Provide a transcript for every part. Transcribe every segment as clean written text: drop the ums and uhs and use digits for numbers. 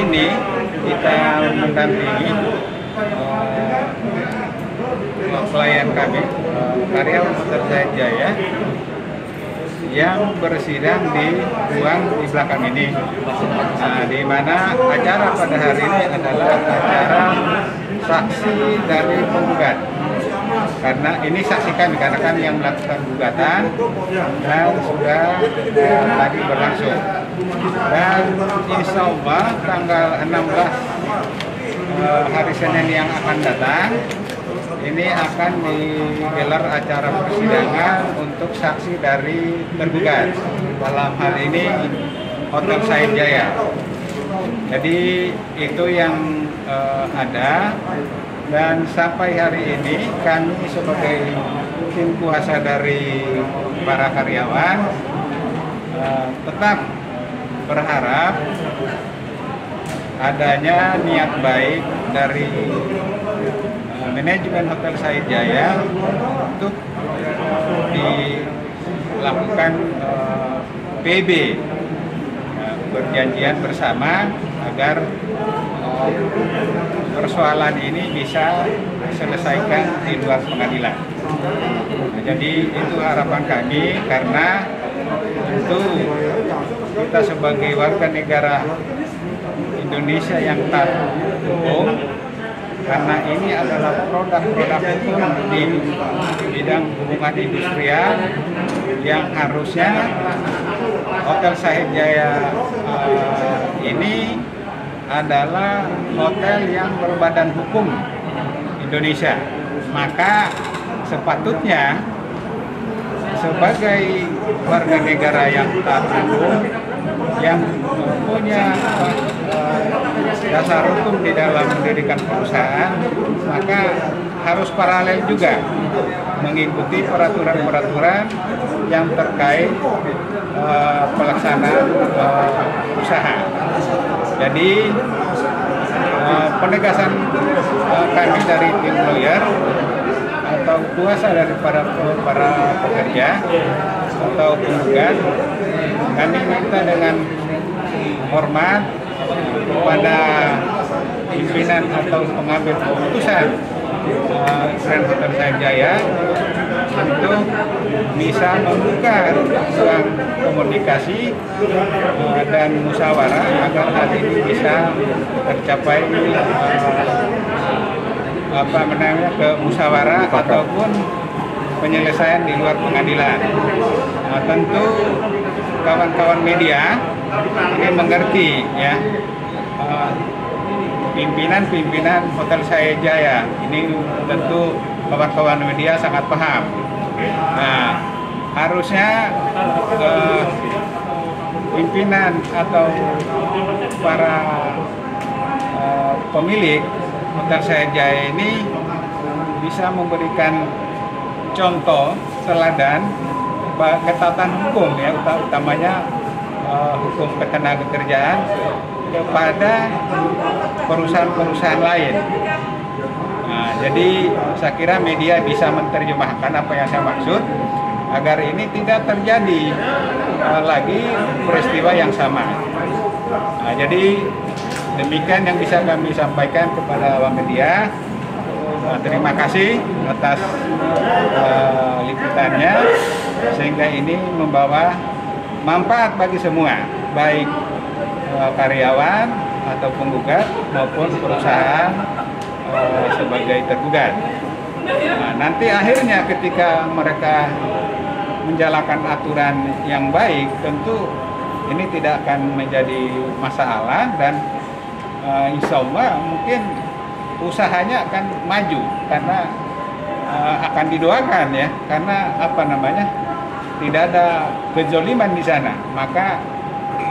ini kita mendampingi klien kami, karyawan Hotel Said Jaya yang bersidang di ruang di belakang ini. Nah, di mana acara pada hari ini adalah acara saksi dari penggugat. Karena ini saksi kami, karena kami yang melakukan gugatan dan sudah tadi berlangsung. Dan insya Allah tanggal 16 hari Senin yang akan datang, ini akan digelar acara persidangan untuk saksi dari tergugat. Dalam hal ini Hotel Said Jaya. Jadi itu yang ada. Dan sampai hari ini kami sebagai tim kuasa dari para karyawan tetap berharap adanya niat baik dari manajemen Hotel Said Jaya untuk dilakukan PB, perjanjian bersama agar persoalan ini bisa diselesaikan di luar pengadilan. Nah, jadi itu harapan kami, karena tentu kita sebagai warga negara Indonesia yang taat hukum, karena ini adalah produk-produk hukum di bidang hubungan industrial yang harusnya Hotel Said Jaya ini adalah hotel yang berbadan hukum Indonesia. Maka sepatutnya sebagai warga negara yang taat hukum, yang punya dasar hukum di dalam mendirikan perusahaan, maka harus paralel juga mengikuti peraturan-peraturan yang terkait pelaksanaan usaha. Jadi penegasan kami dari tim lawyer atau kuasa dari para pekerja atau penggugat, kami minta dengan hormat kepada pimpinan atau pengambil keputusan Grand Hotel Said Jaya untuk bisa membuka ruang komunikasi dan musyawarah agar hal ini bisa tercapai ke musyawarah ataupun penyelesaian di luar pengadilan. Nah, tentu kawan-kawan media ini mengerti ya, pimpinan Hotel Said Jaya ini tentu kawan-kawan media sangat paham. Nah, harusnya pimpinan atau para pemilik Hotel Said Jaya ini bisa memberikan contoh teladan ketatan hukum ya, utamanya hukum ketenagakerjaan kepada perusahaan-perusahaan lain. Nah, jadi saya kira media bisa menerjemahkan apa yang saya maksud agar ini tidak terjadi lagi peristiwa yang sama. Nah, jadi demikian yang bisa kami sampaikan kepada awak media. Terima kasih atas liputannya, sehingga ini membawa manfaat bagi semua, baik karyawan atau penggugat maupun perusahaan sebagai tergugat. Nah, nanti akhirnya ketika mereka menjalankan aturan yang baik, tentu ini tidak akan menjadi masalah dan insya Allah mungkin usahanya akan maju, karena akan didoakan ya, karena tidak ada kezoliman di sana, maka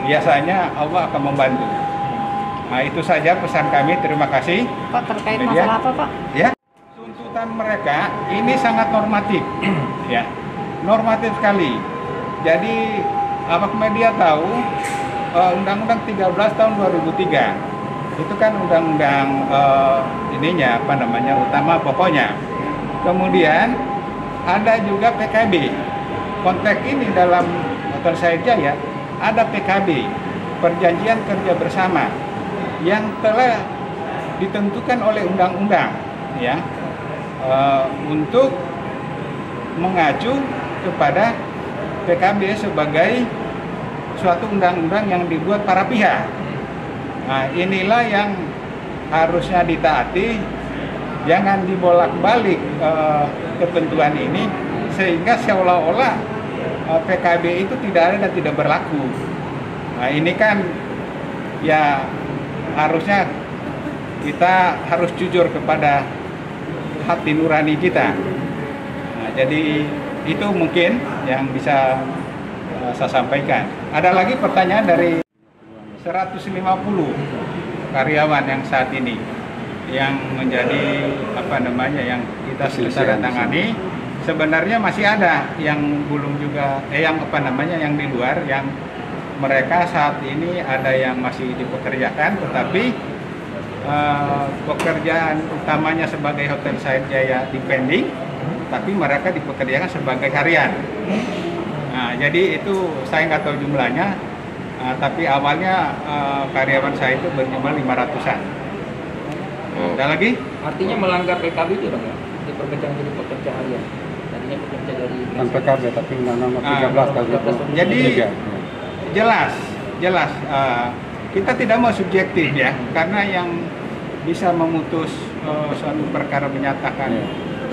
biasanya Allah akan membantu. Nah, itu saja pesan kami. Terima kasih. Pak, terkait masalah apa, Pak? Ya, tuntutan mereka ini sangat normatif, ya, normatif sekali. Jadi awak media tahu Undang-Undang 13 tahun 2003 itu kan undang-undang utama pokoknya. Kemudian ada juga PKB. Konteks ini dalam Hotel Said Jaya ada PKB, perjanjian kerja bersama yang telah ditentukan oleh undang-undang, ya, untuk mengacu kepada PKB sebagai suatu undang-undang yang dibuat para pihak. Nah, inilah yang harusnya ditaati, jangan dibolak-balik ketentuan ini sehingga seolah-olah PKB itu tidak ada dan tidak berlaku. Nah, ini kan ya harusnya kita harus jujur kepada hati nurani kita. Nah, jadi itu mungkin yang bisa saya sampaikan. Ada lagi pertanyaan dari 150 karyawan yang saat ini yang menjadi yang kita selesai tangani. Sebenarnya masih ada yang belum juga yang di luar, yang mereka saat ini ada yang masih dipekerjakan, tetapi pekerjaan utamanya sebagai Hotel Said Jaya di pending, tapi mereka dipekerjakan sebagai harian. Nah, jadi itu saya nggak tahu jumlahnya, tapi awalnya karyawan saya itu berjumlah 500-an. Ada lagi? Artinya melanggar PKB itu dong ya? Diperkerjakan jadi pekerja harian. Tadinya pekerja dari bukan PKB tapi Undang-Undang Nomor 13 tahun 2003. Jadi jelas kita tidak mau subjektif ya, karena yang bisa memutus suatu perkara menyatakan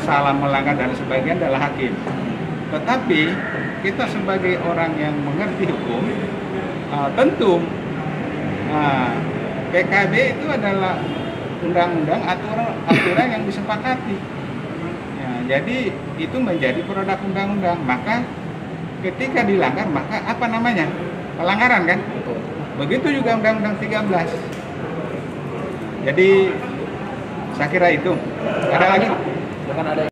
salah, melanggar dan sebagainya adalah hakim. Tetapi kita sebagai orang yang mengerti hukum, tentu PKB itu adalah undang-undang, aturan yang disepakati. Ya, jadi itu menjadi produk undang-undang. Maka ketika dilanggar, maka apa namanya? Pelanggaran kan? Begitu juga Undang-Undang 13. Jadi saya kira itu. Ada lagi? Bukan ada.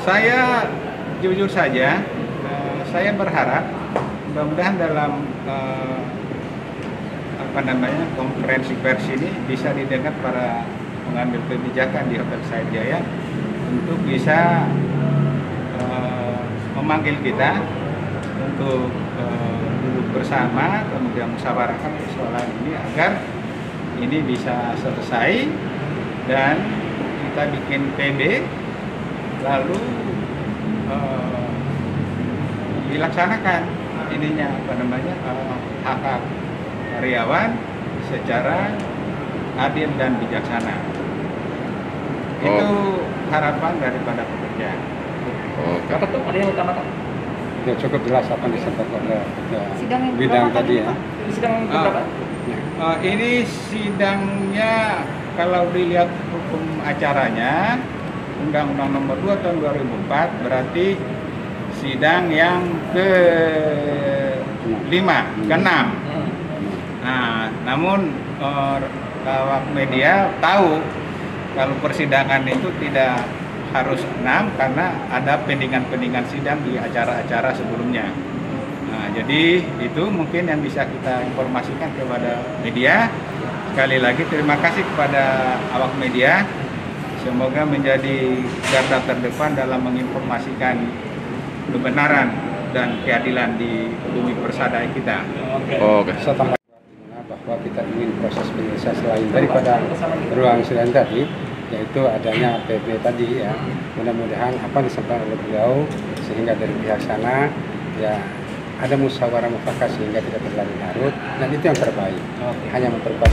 Saya jujur saja, saya berharap mudah-mudahan dalam konferensi pers ini bisa didengar para pengambil kebijakan di Hotel Said Jaya untuk bisa memanggil kita untuk duduk bersama, kemudian musyawarahkan persoalan ini agar ini bisa selesai dan kita bikin PB lalu dilaksanakan hak karyawan secara adil dan bijaksana. Itu harapan daripada pekerja. Apa tuh? Ada yang utama? Ya, cukup jelas apa yang disampaikan oleh bidang tadi ya. Sidang berapa? Ini sidangnya kalau dilihat hukum acaranya Undang-Undang Nomor 2 tahun 2004, berarti sidang yang ke-6. Nah, namun awak media tahu kalau persidangan itu tidak harus 6 karena ada pendingan-pendingan sidang di acara-acara sebelumnya. Nah, jadi itu mungkin yang bisa kita informasikan kepada media. Sekali lagi terima kasih kepada awak media. Semoga menjadi garda terdepan dalam menginformasikan kebenaran dan keadilan di bumi persada kita. Oke. Saya tambahkan bahwa kita ingin proses penyelesaian selain daripada ruang sidang tadi, yaitu adanya PB tadi ya. Mudah-mudahan apa yang disampaikan oleh beliau sehingga dari pihak sana ya ada musyawarah mufakat sehingga tidak berlarut-larut, dan itu yang terbaik. Hanya memperkuat